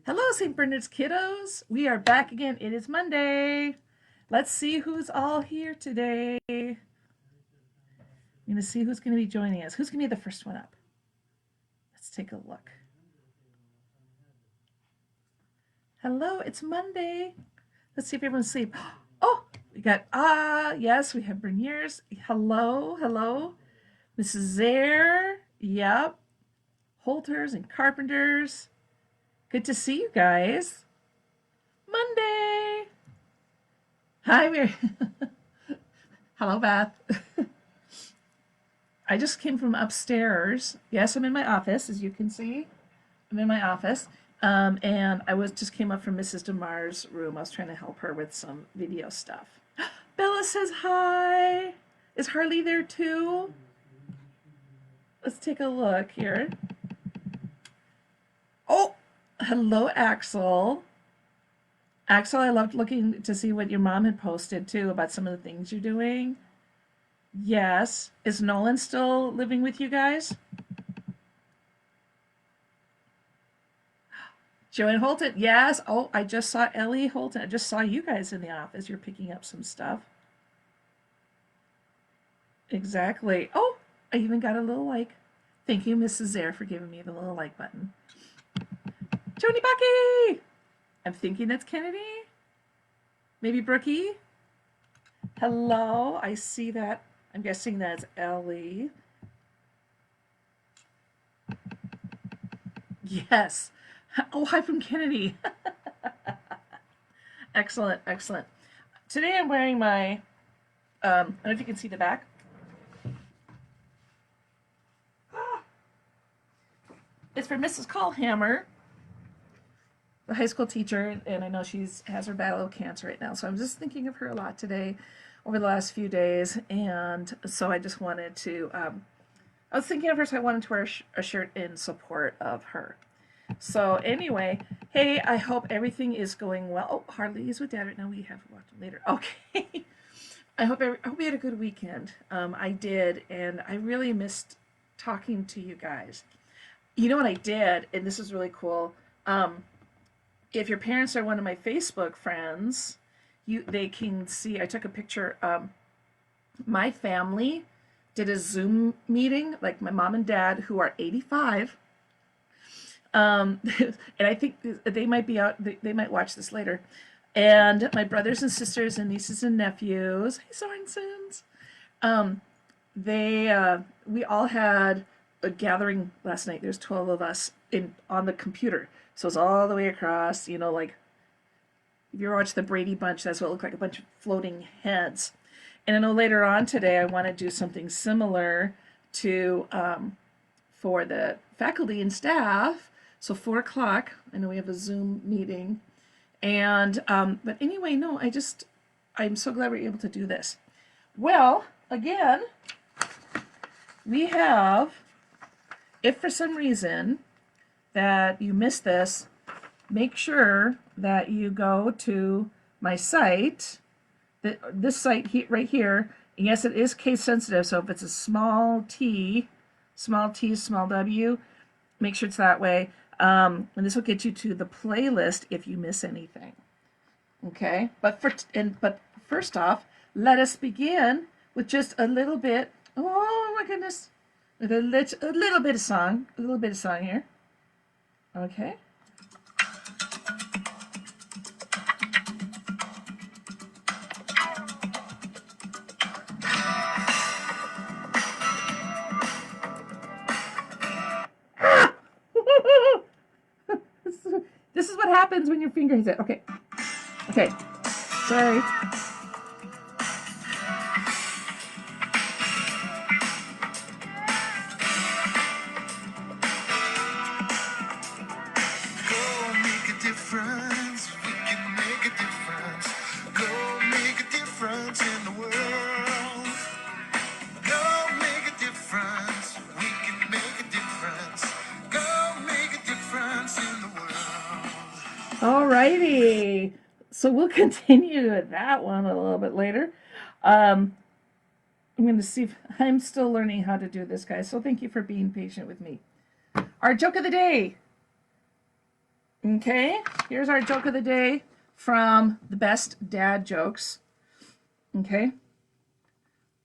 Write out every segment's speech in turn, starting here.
Hello, St. Bernard's kiddos. We are back again. It is Monday. Let's see who's all here today. I'm going to see who's going to be joining us. Who's going to be the first one up? Let's take a look. Hello, it's Monday. Let's see if everyone's asleep. Oh, we got, yes, we have Berniers. Hello, hello. Mrs. Zare. Yep. Holters and Carpenters. Good to see you guys. Monday. Hi, Mary. Hello, Beth. I just came from upstairs. Yes, I'm in my office, as you can see. I'm in my office. And I just came up from Mrs. DeMar's room. I was trying to help her with some video stuff. Bella says hi. Is Harley there too? Let's take a look here. Oh, hello, Axel. Axel, I loved looking to see what your mom had posted too about some of the things you're doing. Yes. Is Nolan still living with you guys? Joanne Holton, yes. Oh, I just saw Ellie Holton. I just saw you guys in the office. You're picking up some stuff. Exactly. Oh, I even got a little like. Thank you, Mrs. Zare, for giving me the little like button. Joni Bucky! I'm thinking that's Kennedy. Maybe Brookie. Hello, I see that. I'm guessing that's Ellie. Yes. Oh, hi from Kennedy. Excellent, excellent. Today I'm wearing my, I don't know if you can see the back. It's for Mrs. Callhammer, the high school teacher, and I know she has her battle of cancer right now. So I'm just thinking of her a lot today over the last few days. And so I just wanted to, I was thinking of her, so I wanted to wear a shirt in support of her. So anyway, hey, I hope everything is going well. Oh, Harley is with Dad right now. We have to watch it later. Okay. I hope we had a good weekend. I did, and I really missed talking to you guys. You know what I did, and this is really cool. If your parents are one of my Facebook friends, they can see I took a picture. My family did a Zoom meeting, like my mom and dad, who are 85. And I think they might be out. They might watch this later. And my brothers and sisters and nieces and nephews. Hey, Sorensens. We all had a gathering last night. There's 12 of us on the computer. So it's all the way across, like if you ever watch the Brady Bunch, that's what it looked like, a bunch of floating heads. And I know later on today I want to do something similar to for the faculty and staff. So 4 o'clock, I know we have a Zoom meeting. And but anyway, no, I'm so glad we're able to do this. Well, again, we have, if for some reason that you missed this, make sure that you go to my site, this site right here. And yes, it is case sensitive, so if it's a small t, small w, make sure it's that way. And this will get you to the playlist if you miss anything. Okay, but first off, let us begin with just a little bit. Oh my goodness, with a little bit of song, here. Okay. This is what happens when your finger hits it. Okay. Okay. Sorry. Alrighty, so we'll continue with that one a little bit later. I'm going to see if I'm still learning how to do this, guys. So thank you for being patient with me. Our joke of the day. Okay, here's our joke of the day from the best dad jokes. Okay,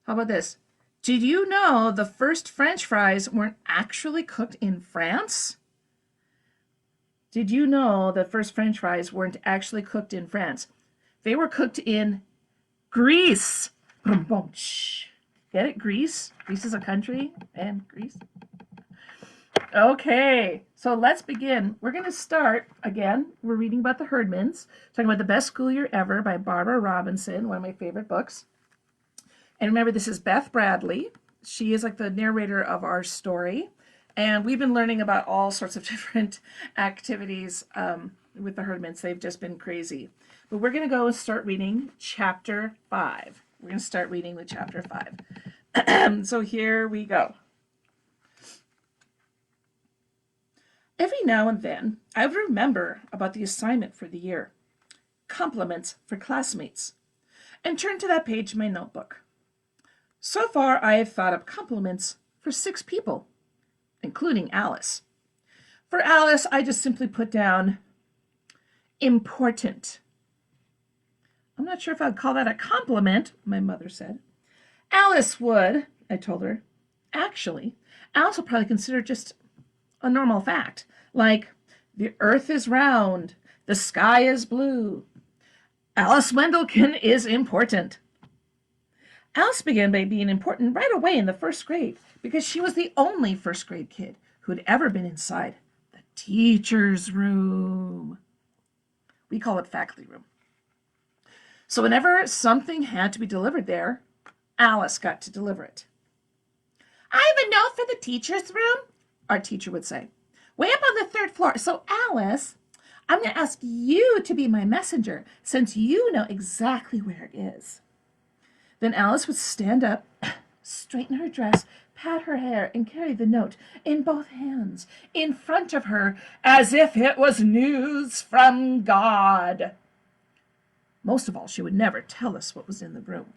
how about this? Did you know the first French fries weren't actually cooked in France? Did you know the first French fries weren't actually cooked in France? They were cooked in Greece. Get it? Greece? Greece is a country, and Greece. Okay, so let's begin. We're going to start again. We're reading about the Herdmans, talking about The Best School Year Ever by Barbara Robinson, one of my favorite books. And remember, this is Beth Bradley. She is like the narrator of our story. And we've been learning about all sorts of different activities with the Herdmans. They've just been crazy. But we're going to go and start reading chapter 5. We're going to start reading with chapter 5. So here we go. Every now and then, I would remember about the assignment for the year, compliments for classmates, and turn to that page in my notebook. So far, I have thought up compliments for 6 people, including Alice. For Alice, I just simply put down important. I'm not sure if I'd call that a compliment, my mother said. Alice would, I told her. Actually, Alice will probably consider just a normal fact, like the earth is round, the sky is blue. Alice Wendelkin is important. Alice began by being important right away in the first grade because she was the only first grade kid who had ever been inside the teacher's room. We call it faculty room. So whenever something had to be delivered there, Alice got to deliver it. I have a note for the teacher's room, our teacher would say, way up on the 3rd floor. So Alice, I'm going to ask you to be my messenger since you know exactly where it is. Then Alice would stand up, straighten her dress, pat her hair, and carry the note in both hands in front of her as if it was news from God. Most of all, she would never tell us what was in the room.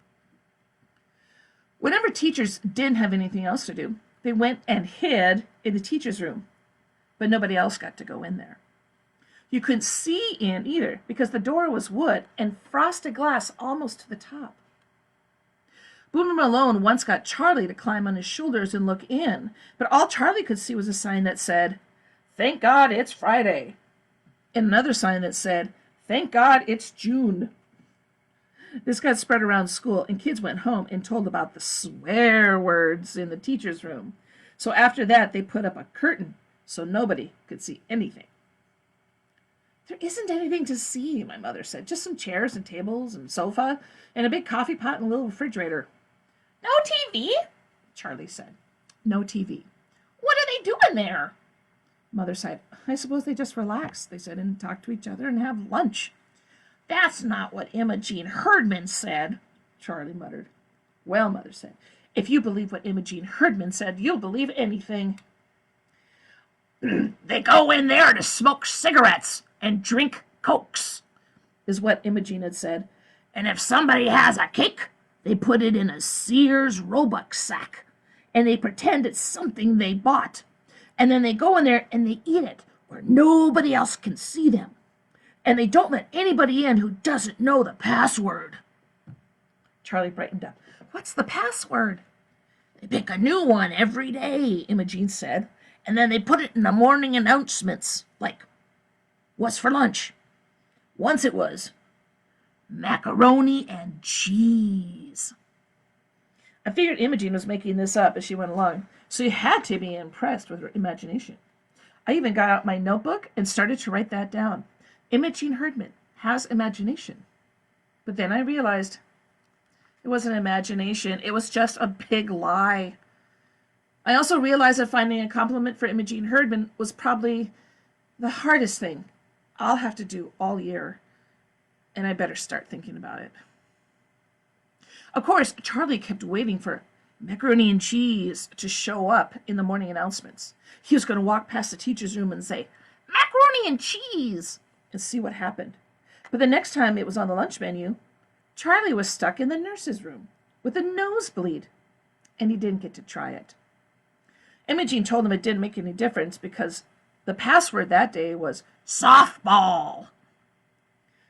Whenever teachers didn't have anything else to do, they went and hid in the teacher's room, but nobody else got to go in there. You couldn't see in either because the door was wood and frosted glass almost to the top. Boomer Malone once got Charlie to climb on his shoulders and look in, but all Charlie could see was a sign that said, "Thank God it's Friday," and another sign that said, "Thank God it's June." This got spread around school, and kids went home and told about the swear words in the teacher's room. So after that, they put up a curtain so nobody could see anything. There isn't anything to see, my mother said. Just some chairs and tables and sofa and a big coffee pot and a little refrigerator. No TV, Charlie said. No TV. What are they doing there? Mother sighed. I suppose they just relax, they said, and talk to each other and have lunch. That's not what Imogene Herdman said, Charlie muttered. Well, Mother said, if you believe what Imogene Herdman said, you'll believe anything. They go in there to smoke cigarettes and drink Cokes, is what Imogene had said. And if somebody has a cake, they put it in a Sears Roebuck sack, and they pretend it's something they bought. And then they go in there and they eat it where nobody else can see them. And they don't let anybody in who doesn't know the password. Charlie brightened up. What's the password? They pick a new one every day, Imogene said, and then they put it in the morning announcements, like, what's for lunch? Once it was macaroni and cheese. I figured Imogene was making this up as she went along, so you had to be impressed with her imagination. I even got out my notebook and started to write that down. Imogene Herdman has imagination. But then I realized it wasn't imagination. It was just a big lie. I also realized that finding a compliment for Imogene Herdman was probably the hardest thing I'll have to do all year. And I better start thinking about it. Of course, Charlie kept waiting for macaroni and cheese to show up in the morning announcements. He was going to walk past the teacher's room and say, macaroni and cheese, and see what happened. But the next time it was on the lunch menu, Charlie was stuck in the nurse's room with a nosebleed, and he didn't get to try it. Imogene told him it didn't make any difference because The password that day was softball.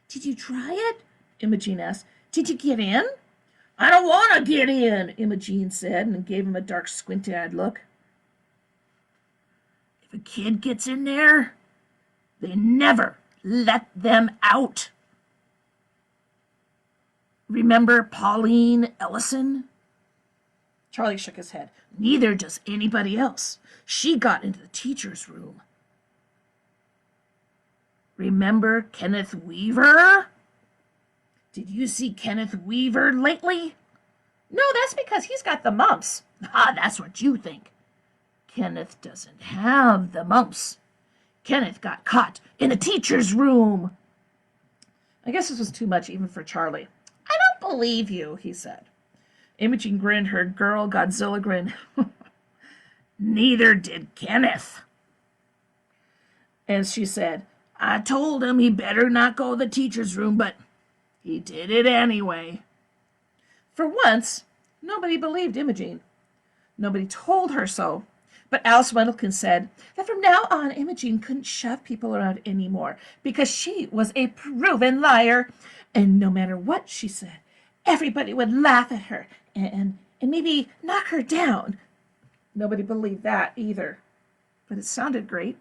Did you try it? Imogene asked. Did you get in? I don't want to get in, Imogene said, and gave him a dark, squint-eyed look. If a kid gets in there, they never let them out. Remember Pauline Ellison? Charlie shook his head. Neither does anybody else. She got into the teacher's room. Remember Kenneth Weaver? Did you see Kenneth Weaver lately? No, that's because he's got the mumps. Ah, that's what you think. Kenneth doesn't have the mumps. Kenneth got caught in the teacher's room. I guess this was too much even for Charlie. I don't believe you, he said. Imogene grinned her girl Godzilla grin. Neither did Kenneth. And she said, I told him he better not go to the teacher's room, but he did it anyway. For once, nobody believed Imogene. Nobody told her so. But Alice Wendelkin said that from now on, Imogene couldn't shove people around anymore because she was a proven liar. And no matter what she said, everybody would laugh at her and maybe knock her down. Nobody believed that either, but it sounded great.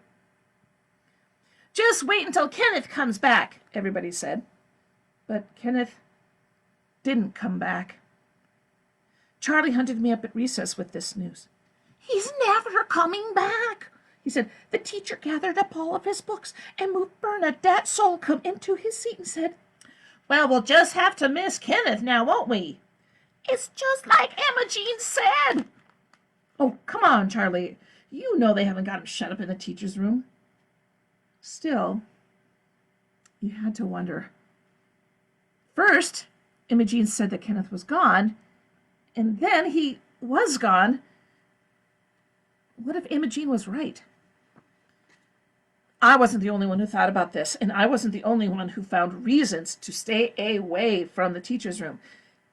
Just wait until Kenneth comes back, everybody said. But Kenneth didn't come back. Charlie hunted me up at recess with this news. He's never coming back, he said. The teacher gathered up all of his books and moved Bernadette Solcombe into his seat and said, well, we'll just have to miss Kenneth now, won't we? It's just like Imogene said. Oh, come on, Charlie. You know they haven't got him shut up in the teacher's room. Still, you had to wonder. First, Imogene said that Kenneth was gone, and then he was gone. What if Imogene was right? I wasn't the only one who thought about this, and I wasn't the only one who found reasons to stay away from the teacher's room,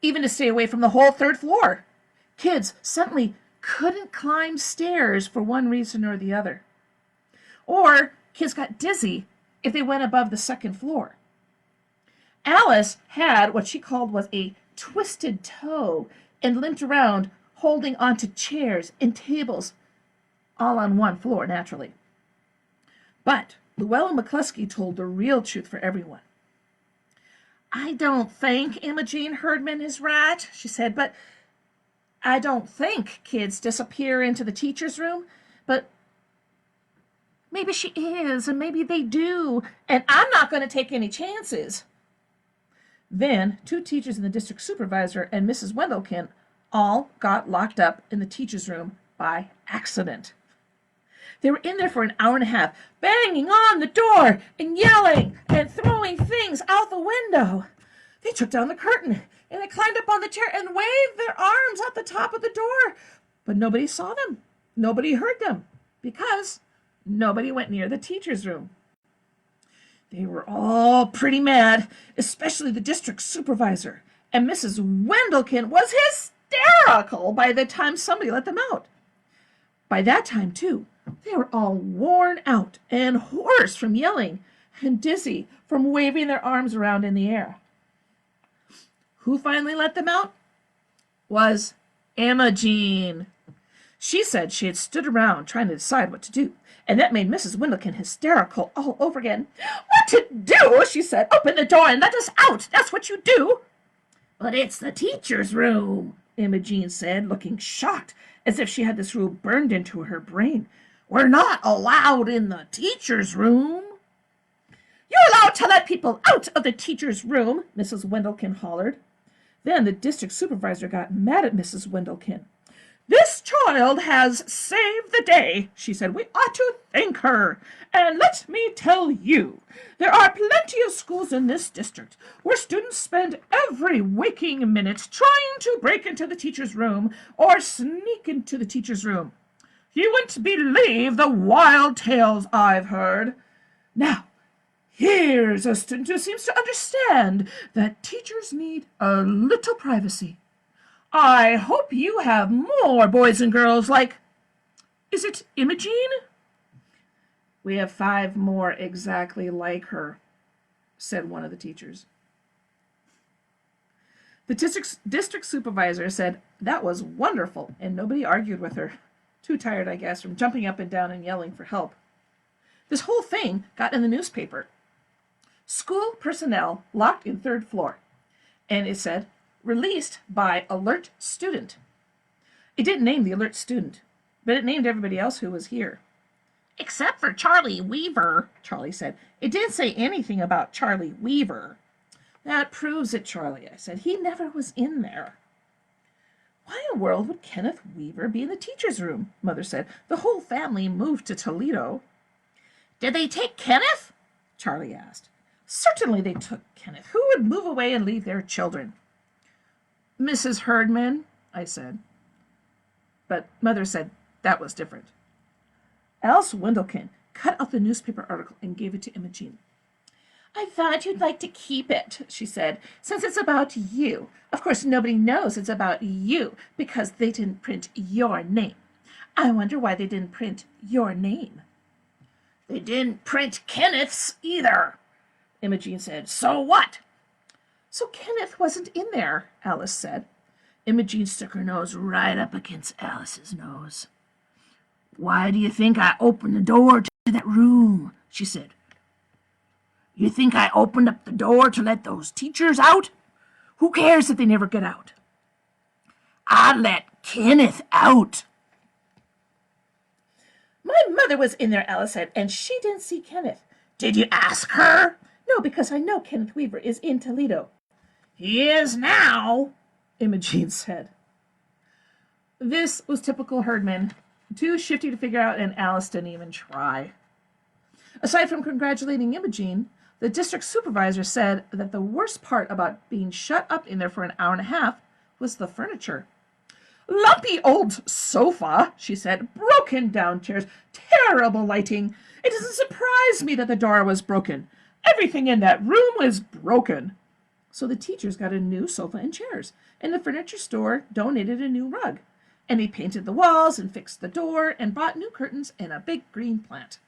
even to stay away from the whole third floor. Kids suddenly couldn't climb stairs for one reason or the other. Or kids got dizzy if they went above the second floor. Alice had what she called was a twisted toe and limped around holding onto chairs and tables, all on one floor, naturally. But Llewellyn McCluskey told the real truth for everyone. I don't think Imogene Herdman is right, she said, but I don't think kids disappear into the teacher's room, but maybe she is, and maybe they do, and I'm not going to take any chances. Then 2 teachers and the district supervisor and Mrs. Wendelkin all got locked up in the teacher's room by accident. They were in there for an hour and a half, banging on the door and yelling and throwing things out the window. They took down the curtain and they climbed up on the chair and waved their arms at the top of the door. But nobody saw them. Nobody heard them because nobody went near the teacher's room. They were all pretty mad, especially the district supervisor. And Mrs. Wendelkin was hysterical by the time somebody let them out. By that time, too, they were all worn out and hoarse from yelling and dizzy from waving their arms around in the air. Who finally let them out? Was Imogene. She said she had stood around trying to decide what to do, and that made Mrs. Wendelkin hysterical all over again. What to do? She said. Open the door and let us out. That's what you do. But it's the teacher's room, Imogene said, looking shocked, as if she had this rule burned into her brain. We're not allowed in the teacher's room. You're allowed to let people out of the teacher's room, Mrs. Wendelkin hollered. Then the district supervisor got mad at Mrs. Wendelkin. This child has saved the day, she said. We ought to thank her. And let me tell you, there are plenty of schools in this district where students spend every waking minute trying to break into the teacher's room or sneak into the teacher's room. You wouldn't believe the wild tales I've heard. Now, here's a student who seems to understand that teachers need a little privacy. I hope you have more boys and girls like, is it Imogene? We have 5 more exactly like her, said one of the teachers. The district supervisor said that was wonderful, and nobody argued with her. Too tired, I guess, from jumping up and down and yelling for help. This whole thing got in the newspaper. School personnel locked in 3rd floor. And it said, released by alert student. It didn't name the alert student, but it named everybody else who was here. Except for Charlie Weaver, Charlie said. It didn't say anything about Charlie Weaver. That proves it, Charlie, I said. He never was in there. Why in the world would Kenneth Weaver be in the teacher's room? Mother said. The whole family moved to Toledo. Did they take Kenneth? Charlie asked. Certainly they took Kenneth. Who would move away and leave their children? Mrs. Herdman, I said. But Mother said that was different. Alice Wendelkin cut out the newspaper article and gave it to Imogene. I thought you'd like to keep it, she said, since it's about you. Of course, nobody knows it's about you because they didn't print your name. I wonder why they didn't print your name. They didn't print Kenneth's either, Imogene said. So what? So Kenneth wasn't in there, Alice said. Imogene stuck her nose right up against Alice's nose. Why do you think I opened the door to that room? She said. You think I opened up the door to let those teachers out? Who cares if they never get out? I let Kenneth out. My mother was in there, Alice said, and she didn't see Kenneth. Did you ask her? No, because I know Kenneth Weaver is in Toledo. He is now, Imogene said. This was typical Herdman. Too shifty to figure out, and Alice didn't even try. Aside from congratulating Imogene, the district supervisor said that the worst part about being shut up in there for an hour and a half was the furniture. Lumpy old sofa, she said, broken down chairs, terrible lighting. It doesn't surprise me that the door was broken. Everything in that room was broken. So the teachers got a new sofa and chairs, and the furniture store donated a new rug. And they painted the walls and fixed the door and bought new curtains and a big green plant.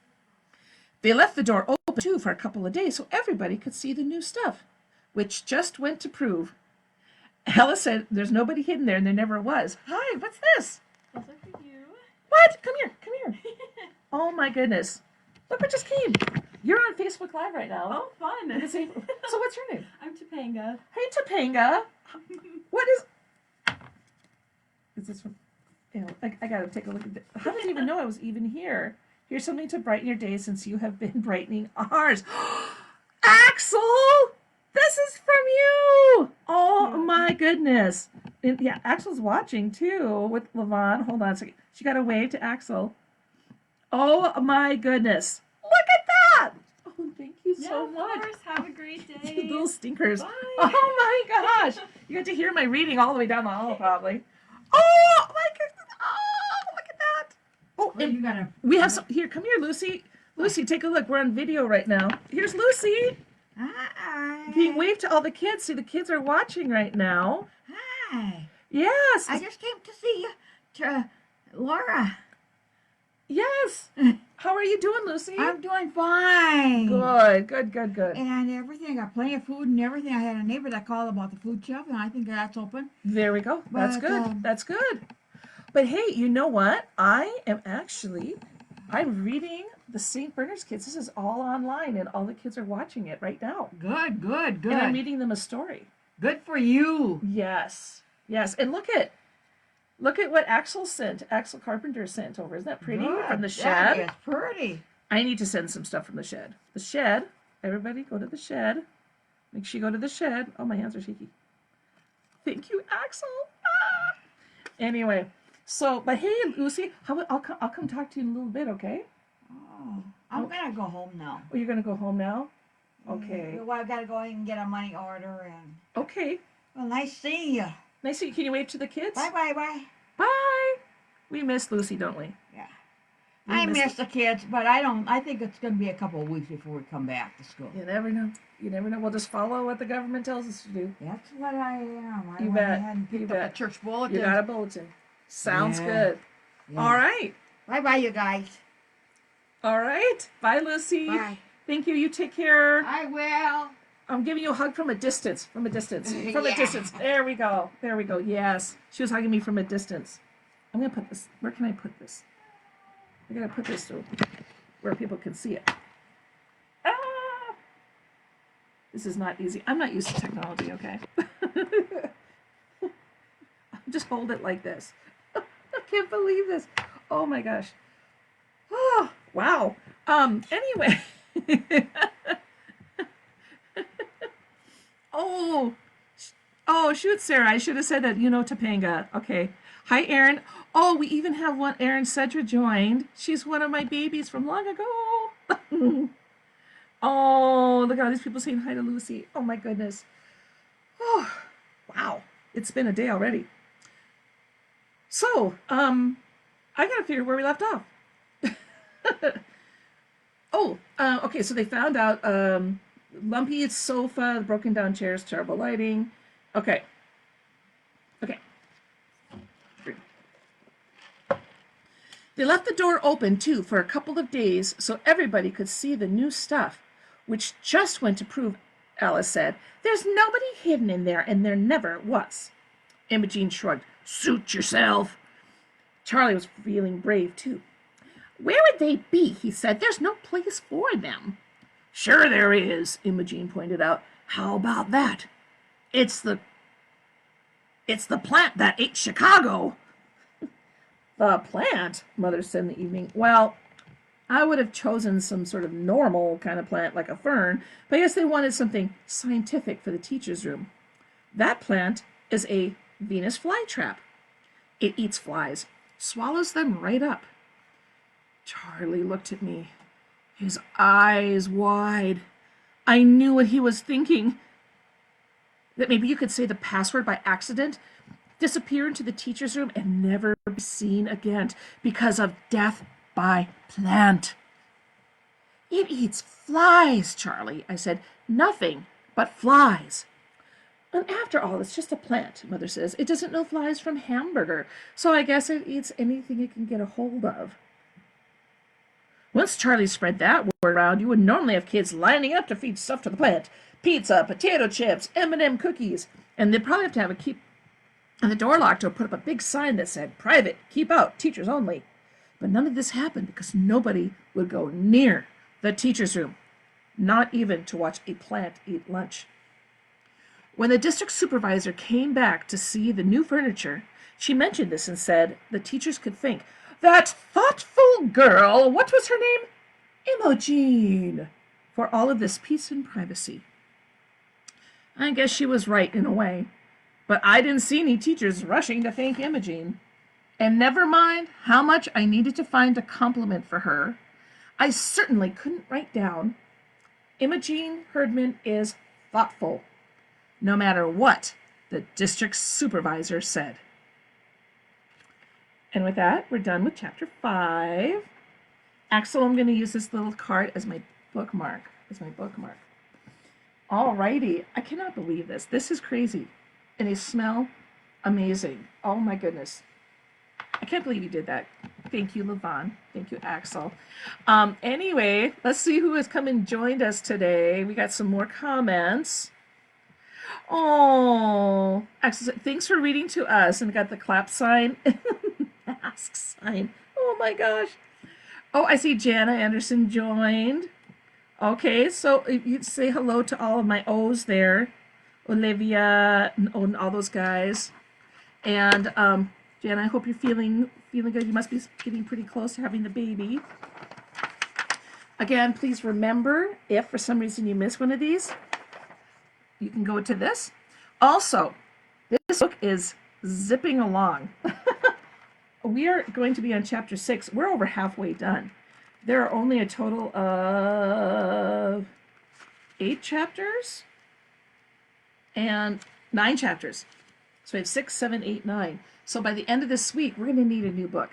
They left the door open, too, for a couple of days so everybody could see the new stuff, which just went to prove. Alice said there's nobody hidden there, and there never was. Hi, what's this? Those are for you. What? Come here, come here. Oh, my goodness. Look what just came. You're on Facebook Live right now. Oh, fun. So what's your name? I'm Topanga. Hey, Topanga. What is this from? You know, I gotta take a look at this. How did you even know I was even here? Here's something to brighten your day since you have been brightening ours. Axel! This is from you! Oh my goodness. And yeah, Axel's watching too with Levon. Hold on a second. She got to wave to Axel. Oh my goodness. Look at that! Oh, thank you so much. Of course. Have a great day. Little stinkers. Bye. Oh my gosh. You got to hear my reading all the way down the hall probably. Oh my goodness. Oh, look at that. Oh, Well, and you gotta. we have some here. Come here, Lucy. Lucy, take a look. We're on video right now. Here's Lucy. Hi. Being waved to all the kids. See, the kids are watching right now. Hi. Yes. I just came to see Laura. Yes. How are you doing, Lucy? I'm doing fine. Good, good, good, good. And everything. Got plenty of food and everything. I had a neighbor that called about the food shelf, and I think that's open. There we go. That's But, good. That's good. But hey, you know what? I'm reading the St. Bernard's Kids. This is all online, and all the kids are watching it right now. Good, good, good. And I'm reading them a story. Good for you. Yes. Yes. And look at what Axel sent. Axel Carpenter sent over. Isn't that pretty? Good. From the That shed. is pretty. I need to send some stuff from the shed. The shed. Everybody go to the shed. Make sure you go to the shed. Oh, my hands are shaky. Thank you, Axel. Ah! Anyway, so, but hey, Lucy, I'll come talk to you in a little bit, okay? Oh, I'm gonna go home now. Oh, you're going to go home now? Okay. Well, I've got to go in and get a money order and. Okay. Well, nice seeing you. Nice to see you. Can you wave to the kids? Bye, bye, bye. Bye. We miss Lucy, don't we? Yeah. We I miss the kids, but I think it's going to be a couple of weeks before we come back to school. You never know. You never know. We'll just follow what the government tells us to do. That's what I am. I You went bet. ahead and picked You up bet. the church bulletin. You got a bulletin. Sounds Yeah. good. Yeah. All right. Bye-bye, you guys. All right. Bye, Lucy. Bye. Thank you. You take care. I will. I'm giving you a hug from a distance. From a distance. From a Yeah. distance. There we go. There we go. Yes. She was hugging me from a distance. I'm going to put this. Where can I put this? I got to put this so where people can see it. Ah! This is not easy. I'm not used to technology, okay? Just hold it like this. I can't believe this. Oh my gosh. Oh, wow. Anyway. Oh, shoot, Sarah. I should have said that. You know Topanga. Okay. Hi, Erin. Oh, we even have one. Erin Cedra joined. She's one of my babies from long ago. Oh, look at all these people saying hi to Lucy. Oh, my goodness. Oh, wow. It's been a day already. So, I got to figure where we left off. Okay, so they found out lumpy sofa, broken down chairs, terrible lighting. Okay. They left the door open, too, for a couple of days so everybody could see the new stuff, which just went to prove, Alice said, there's nobody hidden in there, and there never was. Imogene shrugged. Suit yourself. Charlie was feeling brave, too. Where would they be? He said. There's no place for them. Sure there is, Imogene pointed out. How about that? It's the plant that ate Chicago. The plant, Mother said in the evening. Well, I would have chosen some sort of normal kind of plant like a fern, but I guess they wanted something scientific for the teacher's room. That plant is a Venus flytrap. It eats flies, swallows them right up. Charlie looked at me, his eyes wide. I knew what he was thinking. That maybe you could say the password by accident, disappear into the teacher's room, and never be seen again because of death by plant. It eats flies, Charlie, I said. Nothing but flies. And after all, it's just a plant, Mother says. It doesn't know flies from hamburger, so I guess it eats anything it can get a hold of. Once Charlie spread that word around, you would normally have kids lining up to feed stuff to the plant. Pizza, potato chips, M&M cookies. And they'd probably have to keep the door locked or put up a big sign that said, private, keep out, teachers only. But none of this happened because nobody would go near the teacher's room, not even to watch a plant eat lunch. When the district supervisor came back to see the new furniture, she mentioned this and said the teachers could think, that thoughtful girl, what was her name? Imogene, for all of this peace and privacy. I guess she was right in a way, but I didn't see any teachers rushing to thank Imogene. And never mind how much I needed to find a compliment for her, I certainly couldn't write down, Imogene Herdman is thoughtful, no matter what the district supervisor said. And with that, we're done with chapter 5. Axel, I'm going to use this little card as my bookmark. Alrighty. I cannot believe this. This is crazy. And they smell amazing. Oh my goodness. I can't believe you did that. Thank you, Levon. Thank you, Axel. Anyway, let's see who has come and joined us today. We got some more comments. Oh, Axel said, thanks for reading to us. And got the clap sign. Mask sign. Oh my gosh. Oh, I see Jana Anderson joined. Okay, so you'd say hello to all of my O's there. Olivia and all those guys. And Jana, I hope you're feeling good. You must be getting pretty close to having the baby. Again, please remember, if for some reason you miss one of these, you can go to this. Also, this book is zipping along. We are going to be on chapter 6. We're over halfway done. There are only a total of 8 chapters and 9 chapters. So we have 6, 7, 8, 9. So by the end of this week, we're going to need a new book.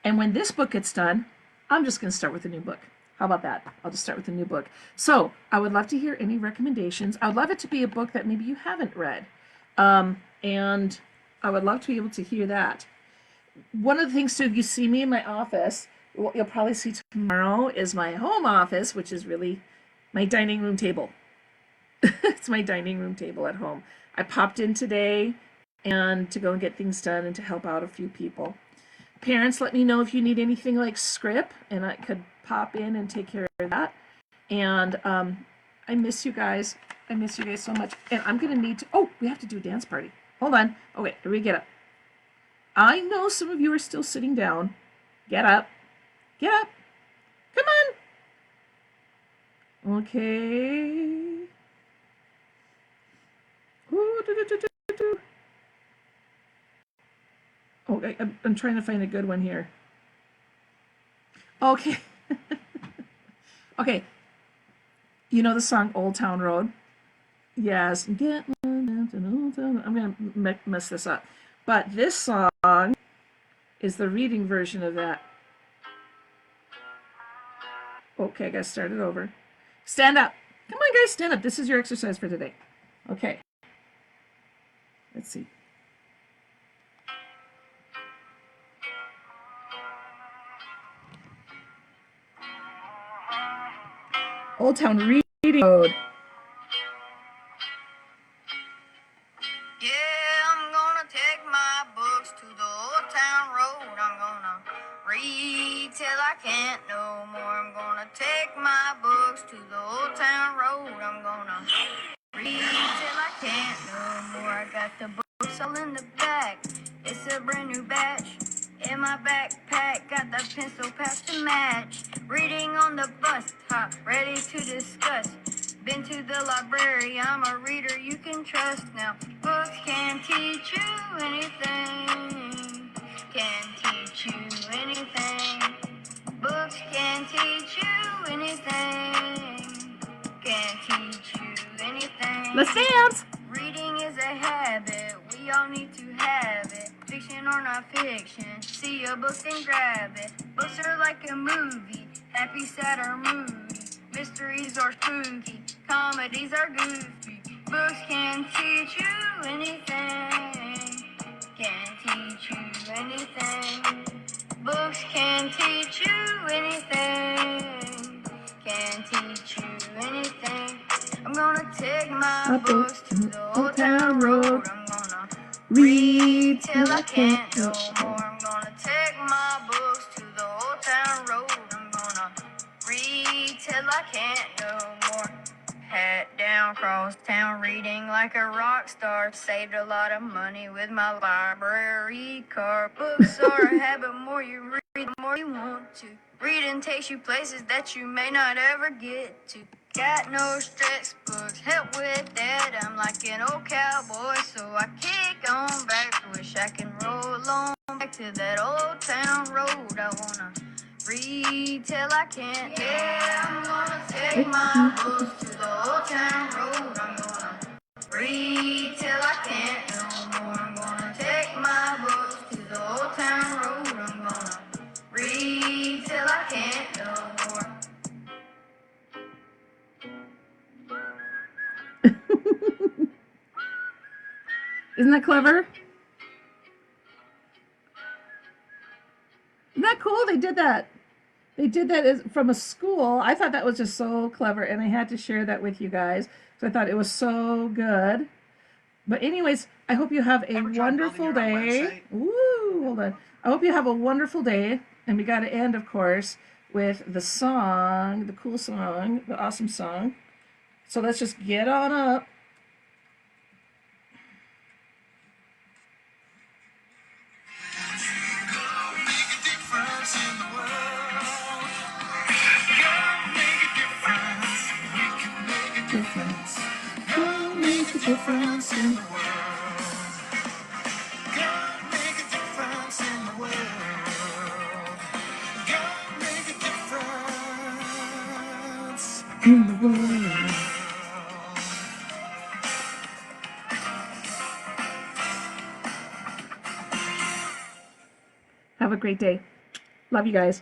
And when this book gets done, I'm just going to start with a new book. How about that? I'll just start with a new book. So I would love to hear any recommendations. I would love it to be a book that maybe you haven't read. And I would love to be able to hear that. One of the things too, you see me in my office, what you'll probably see tomorrow is my home office, which is really my dining room table. It's my dining room table at home. I popped in today and to go and get things done and to help out a few people. Parents, let me know if you need anything like script, and I could pop in and take care of that. And I miss you guys. I miss you guys so much. And I'm going to need to. Oh, we have to do a dance party. Hold on. Okay, here we get up. I know some of you are still sitting down. Get up. Get up. Come on. Okay. Ooh, do, do, do, do, do. Oh, I'm trying to find a good one here. Okay. Okay. You know the song Old Town Road? Yes. Get down to Old Town. I'm going to mess this up. But this song is the reading version of that. Okay, I got to start it over. Stand up. Come on, guys, stand up. This is your exercise for today. Okay. Let's see. Old Town Reading Road. Yeah, I'm gonna take my books to the old town road. I'm gonna read till I can't no more. I'm gonna take my books to the old town road. I'm gonna read till I can't no more. I got the books all in the back. It's a brand new batch. In my backpack, got the pencil pouch to match. Reading on the bus stop, ready to discuss. Been to the library, I'm a reader you can trust. Now, books can teach you anything. Can teach you anything. Books can teach you anything. Can teach you anything. Let's dance. Reading is a habit, we all need to have it. Fiction or not fiction, see a book and grab it. Books are like a movie, happy, sad, or moody. Mysteries are spooky, comedies are goofy. Books can teach you anything. Can teach you anything. Books can teach you anything. Can teach you anything. I'm gonna take my books to the old town road. I'm gonna read till I can't no more. I'm gonna take my books to the old town road. I'm gonna read till I can't no more. Hat down, cross town, reading like a rock star. Saved a lot of money with my library card. Books are a habit, more you read, the more you want to. Reading takes you places that you may not ever get to. Got no stress books, help with that. I'm like an old cowboy, so I kick on back. Wish I can roll on back to that old town road. I wanna read till I can't. Yeah, I'm gonna take my books to the old town road. I'm gonna read till I can't no more. I'm gonna take my books to the old town road. I'm gonna read till I can't no more. Isn't that clever? Isn't that cool? They did that. They did that from a school. I thought that was just so clever, and I had to share that with you guys. So I thought it was so good. But anyways, I hope you have a wonderful day. Ooh, hold on. I hope you have a wonderful day. And we got to end, of course, with the song, the cool song, the awesome song. So let's just get on up. Difference. Go make a difference in the world. Go make a difference in the world. Go make a difference in the world. Have a great day. Love you guys.